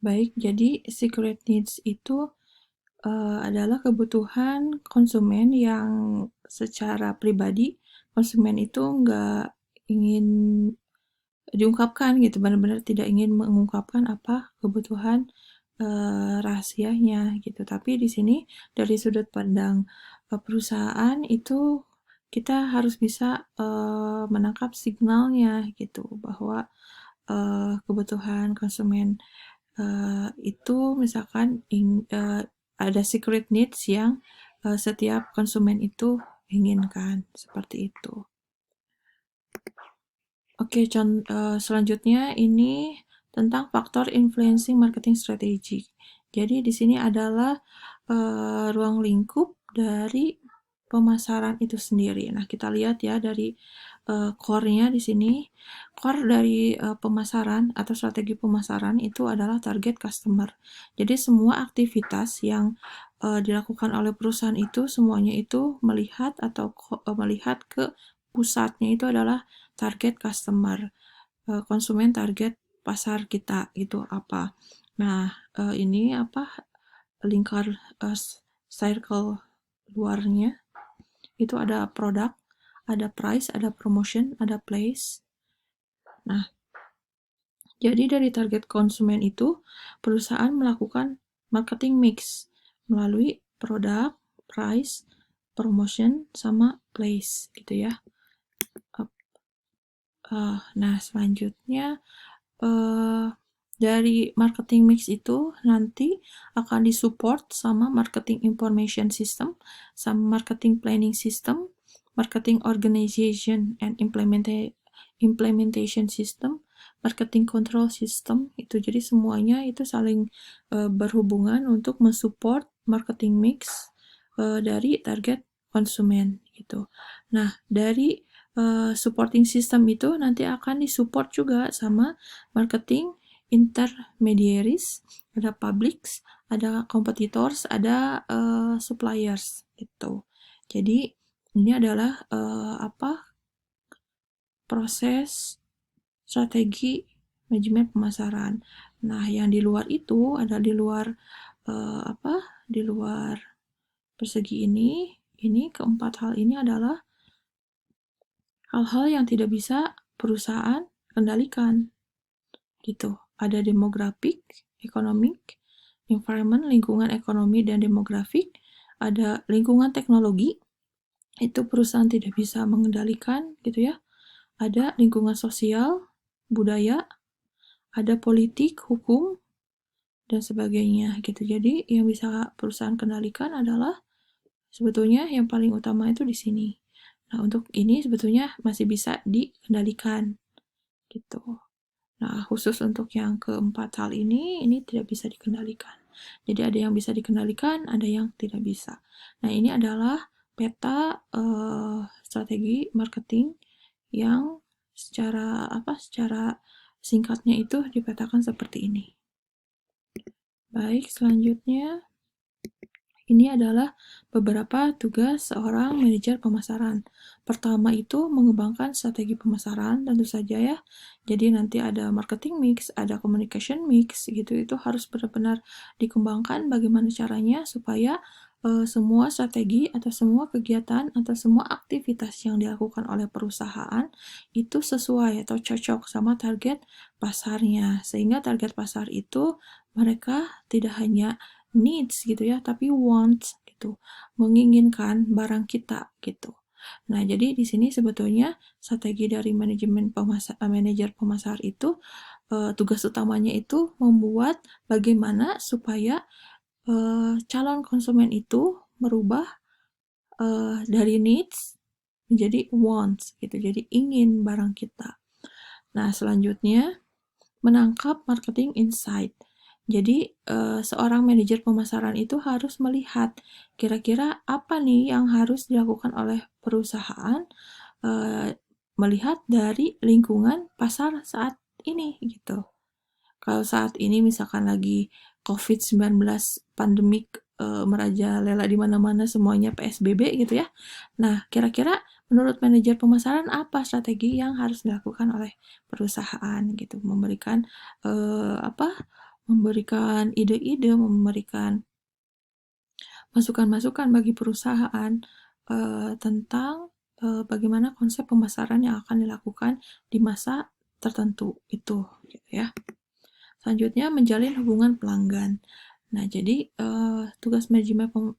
Baik, jadi secret needs itu adalah kebutuhan konsumen yang secara pribadi konsumen itu nggak ingin diungkapkan gitu, benar-benar tidak ingin mengungkapkan apa kebutuhan rahasianya gitu. Tapi di sini dari sudut pandang perusahaan itu kita harus bisa menangkap signalnya gitu bahwa kebutuhan konsumen itu misalkan ada secret needs yang setiap konsumen itu inginkan seperti itu. Oke, selanjutnya ini tentang faktor influencing marketing strategy. Jadi di sini adalah ruang lingkup dari pemasaran itu sendiri. Nah, kita lihat ya dari core-nya di sini. Core dari pemasaran atau strategi pemasaran itu adalah target customer. Jadi semua aktivitas yang dilakukan oleh perusahaan itu semuanya itu melihat ke pusatnya itu adalah target customer, konsumen target pasar kita itu apa. Nah, ini apa lingkar circle luarnya itu ada produk, ada price, ada promotion, ada place. Nah, jadi dari target konsumen itu perusahaan melakukan marketing mix melalui produk, price, promotion, sama place gitu ya. Nah, selanjutnya dari marketing mix itu nanti akan disupport sama marketing information system, sama marketing planning system, marketing organization and implementation system, marketing control system. Itu jadi semuanya itu saling berhubungan untuk mensupport marketing mix dari target konsumen gitu. Nah, dari supporting system itu nanti akan disupport juga sama marketing intermediaries, ada publics, ada competitors, ada suppliers gitu. Jadi ini adalah proses strategi manajemen pemasaran. Nah, yang di luar itu ada di luar di luar persegi ini keempat hal ini adalah hal-hal yang tidak bisa perusahaan kendalikan gitu. Ada demografik, ekonomik, environment, lingkungan ekonomi dan demografik, ada lingkungan teknologi, itu perusahaan tidak bisa mengendalikan gitu ya. Ada lingkungan sosial, budaya, ada politik, hukum, dan sebagainya gitu. Jadi yang bisa perusahaan kendalikan adalah sebetulnya yang paling utama itu di sini. Nah, untuk ini sebetulnya masih bisa dikendalikan gitu. Nah, khusus untuk yang keempat hal ini tidak bisa dikendalikan. Jadi ada yang bisa dikendalikan, ada yang tidak bisa. Nah, ini adalah peta strategi marketing yang secara singkatnya itu dipetakan seperti ini. Baik, selanjutnya ini adalah beberapa tugas seorang manajer pemasaran. Pertama itu mengembangkan strategi pemasaran, tentu saja ya. Jadi nanti ada marketing mix, ada communication mix, gitu. Itu harus benar-benar dikembangkan bagaimana caranya supaya semua strategi atau semua kegiatan atau semua aktivitas yang dilakukan oleh perusahaan itu sesuai atau cocok sama target pasarnya. Sehingga target pasar itu mereka tidak hanya needs gitu ya, tapi wants gitu, menginginkan barang kita gitu. Nah, jadi di sini sebetulnya strategi dari manajer pemasar itu tugas utamanya itu membuat bagaimana supaya calon konsumen itu merubah dari needs menjadi wants gitu, jadi ingin barang kita. Nah, selanjutnya menangkap marketing insight. Jadi seorang manajer pemasaran itu harus melihat kira-kira apa nih yang harus dilakukan oleh perusahaan melihat dari lingkungan pasar saat ini gitu. Kalau saat ini misalkan lagi COVID-19 pandemik merajalela di mana-mana semuanya PSBB gitu ya. Nah, kira-kira menurut manajer pemasaran apa strategi yang harus dilakukan oleh perusahaan gitu, memberikan memberikan ide-ide, memberikan masukan-masukan bagi perusahaan tentang bagaimana konsep pemasaran yang akan dilakukan di masa tertentu itu, gitu ya. Selanjutnya, menjalin hubungan pelanggan. Nah, jadi tugas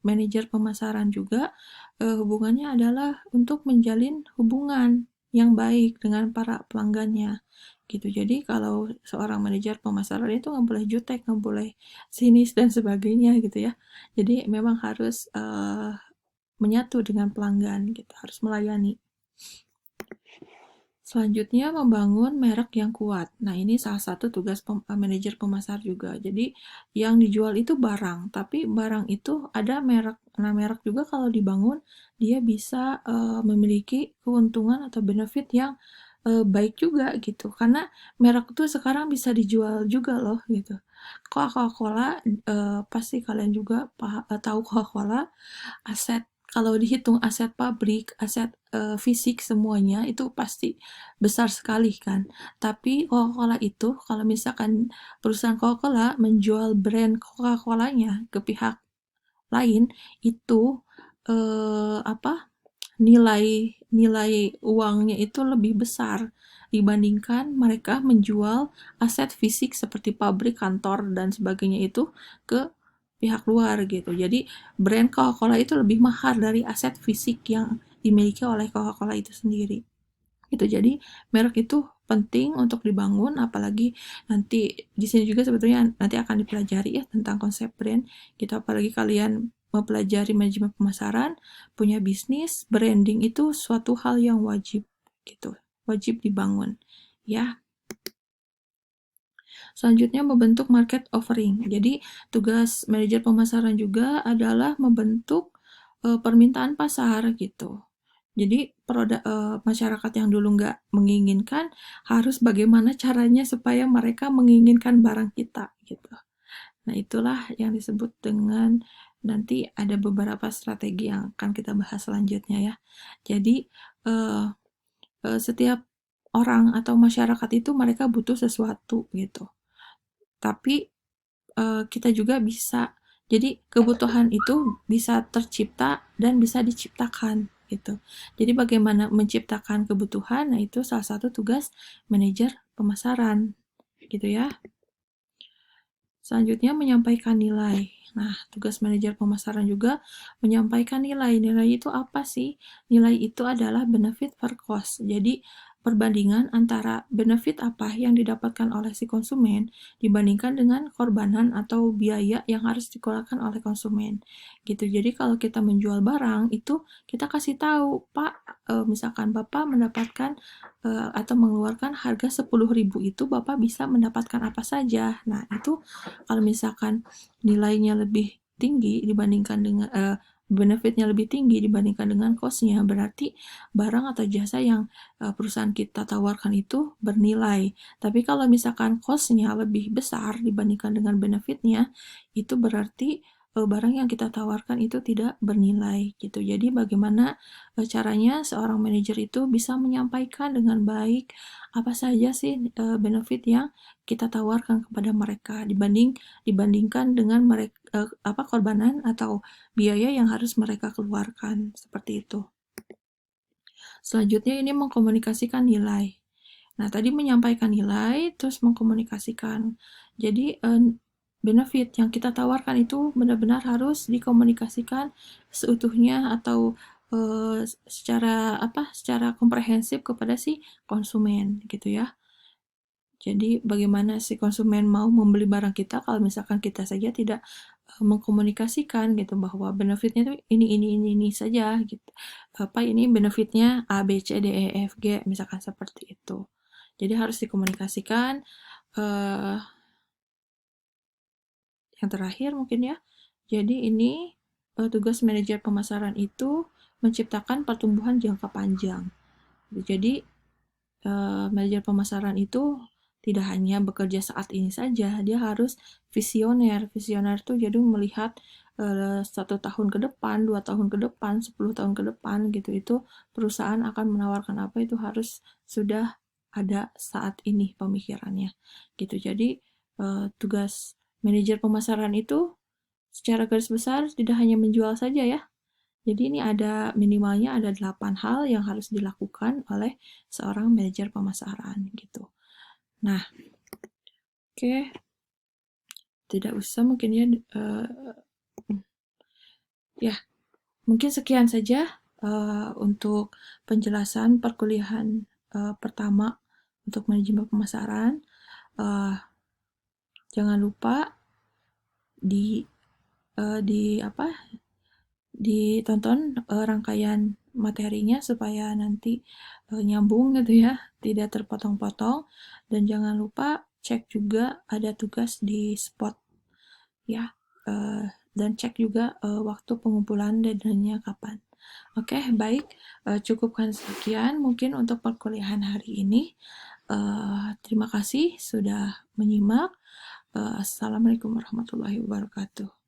manajer pemasaran juga hubungannya adalah untuk menjalin hubungan yang baik dengan para pelanggannya, gitu. Jadi kalau seorang manajer pemasaran itu nggak boleh jutek, nggak boleh sinis dan sebagainya, gitu ya. Jadi memang harus menyatu dengan pelanggan, gitu, harus melayani. Selanjutnya, membangun merek yang kuat. Nah, ini salah satu tugas manajer pemasar juga. Jadi, yang dijual itu barang, tapi barang itu ada merek. Nah, merek juga kalau dibangun, dia bisa memiliki keuntungan atau benefit yang baik juga gitu. Karena merek itu sekarang bisa dijual juga loh gitu. Coca-Cola, pasti kalian juga tahu Coca-Cola, aset kalau dihitung aset pabrik, aset fisik semuanya itu pasti besar sekali kan. Tapi Coca-Cola itu kalau misalkan perusahaan Coca-Cola menjual brand Coca-Colanya ke pihak lain itu apa nilai nilai uangnya itu lebih besar dibandingkan mereka menjual aset fisik seperti pabrik, kantor dan sebagainya itu ke pihak luar gitu. Jadi brand Coca-Cola itu lebih mahal dari aset fisik yang dimiliki oleh Coca-Cola itu sendiri. Gitu. Jadi merek itu penting untuk dibangun, apalagi nanti di sini juga sebetulnya nanti akan dipelajari ya tentang konsep brand. Gitu, apalagi kalian mempelajari manajemen pemasaran, punya bisnis, branding itu suatu hal yang wajib gitu, wajib dibangun. Ya. Selanjutnya membentuk market offering. Jadi tugas manajer pemasaran juga adalah membentuk permintaan pasar gitu. Jadi masyarakat yang dulu nggak menginginkan harus bagaimana caranya supaya mereka menginginkan barang kita gitu. Nah, itulah yang disebut dengan nanti ada beberapa strategi yang akan kita bahas selanjutnya ya. Jadi setiap orang atau masyarakat itu mereka butuh sesuatu gitu. Tapi kita juga bisa jadi kebutuhan itu bisa tercipta dan bisa diciptakan gitu. Jadi bagaimana menciptakan kebutuhan, nah itu salah satu tugas manajer pemasaran gitu ya. Selanjutnya menyampaikan nilai. Nah, tugas manajer pemasaran juga menyampaikan nilai. Nilai itu apa sih? Nilai itu adalah benefit per cost. Jadi, perbandingan antara benefit apa yang didapatkan oleh si konsumen dibandingkan dengan korbanan atau biaya yang harus dikeluarkan oleh konsumen. Gitu. Jadi, kalau kita menjual barang, itu kita kasih tahu, Pak, misalkan Bapak mendapatkan atau mengeluarkan harga 10.000 itu Bapak bisa mendapatkan apa saja. Nah, itu kalau misalkan nilainya lebih tinggi dibandingkan dengan benefitnya lebih tinggi dibandingkan dengan cost-nya, berarti barang atau jasa yang perusahaan kita tawarkan itu bernilai. Tapi kalau misalkan cost-nya lebih besar dibandingkan dengan benefitnya, itu berarti barang yang kita tawarkan itu tidak bernilai gitu. Jadi bagaimana caranya seorang manajer itu bisa menyampaikan dengan baik apa saja sih benefit yang kita tawarkan kepada mereka dibandingkan dengan mereka korbanan atau biaya yang harus mereka keluarkan seperti itu. Selanjutnya ini mengkomunikasikan nilai. Nah, tadi menyampaikan nilai terus mengkomunikasikan. Jadi benefit yang kita tawarkan itu benar-benar harus dikomunikasikan seutuhnya atau secara komprehensif kepada si konsumen gitu ya. Jadi bagaimana si konsumen mau membeli barang kita kalau misalkan kita saja tidak mengkomunikasikan gitu bahwa benefitnya itu ini saja gitu. Apa ini benefitnya A, B, C, D, E, F, G misalkan seperti itu. Jadi harus dikomunikasikan. Yang terakhir mungkin ya. Jadi ini tugas manajer pemasaran itu menciptakan pertumbuhan jangka panjang. Jadi manajer pemasaran itu tidak hanya bekerja saat ini saja, dia harus visioner. Visioner itu jadi melihat 1 tahun ke depan, 2 tahun ke depan, 10 tahun ke depan gitu. Itu perusahaan akan menawarkan apa itu harus sudah ada saat ini pemikirannya gitu. Jadi tugas manajer pemasaran itu secara garis besar tidak hanya menjual saja ya. Jadi ini ada minimalnya ada 8 hal yang harus dilakukan oleh seorang manajer pemasaran gitu. Nah, oke, tidak usah mungkin ya, ya mungkin sekian saja untuk penjelasan perkuliahan pertama untuk manajemen pemasaran. Jangan lupa di apa ditonton rangkaian materinya supaya nanti nyambung gitu ya, tidak terpotong-potong, dan jangan lupa cek juga ada tugas di spot ya, dan cek juga waktu pengumpulan deadline-nya kapan. Oke, baik, cukupkan sekian mungkin untuk perkuliahan hari ini. Terima kasih sudah menyimak. Assalamualaikum warahmatullahi wabarakatuh.